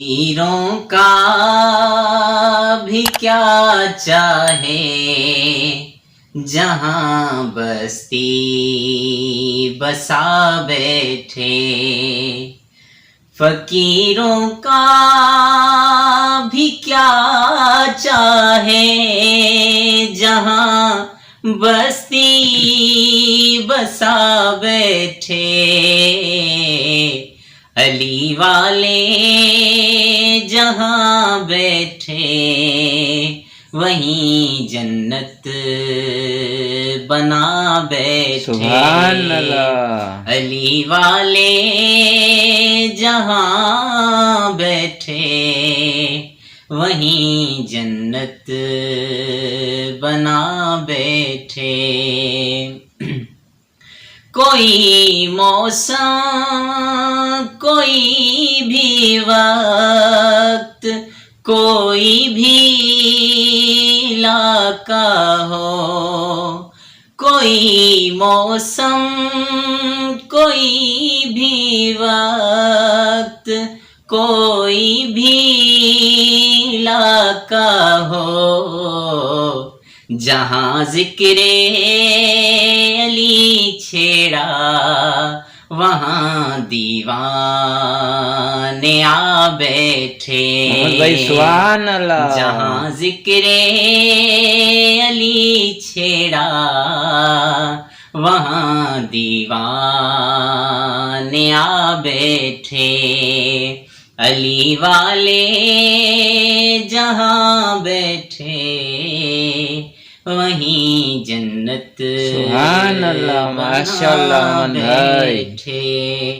فقیروں کا بھی کیا چاہے جہاں بستی بسا بیٹھے، فقیروں کا بھی کیا چاہے جہاں بستی بسا بیٹھے، علی والے جہاں بیٹھے وہیں جنت بنا بیٹھے، سبحان اللہ۔ علی والے جہاں بیٹھے وہیں جنت بنا بیٹھے۔ کوئی موسم کوئی بھی وقت کوئی بھی علاقہ ہو، کوئی موسم کوئی بھی وقت کوئی بھی علاقہ ہو، جہاں ذکر علی چھیڑا وہاں دیوانے آ بیٹھے، محمد بھائی سبحان اللہ۔ جہاں ذکر علی چھیڑا وہاں دیوانے آ بیٹھے، علی والے جہاں بیٹھے وہیں جنت سبحان اللہ، ماشاء اللہ محمد بھائی۔ بیٹھے۔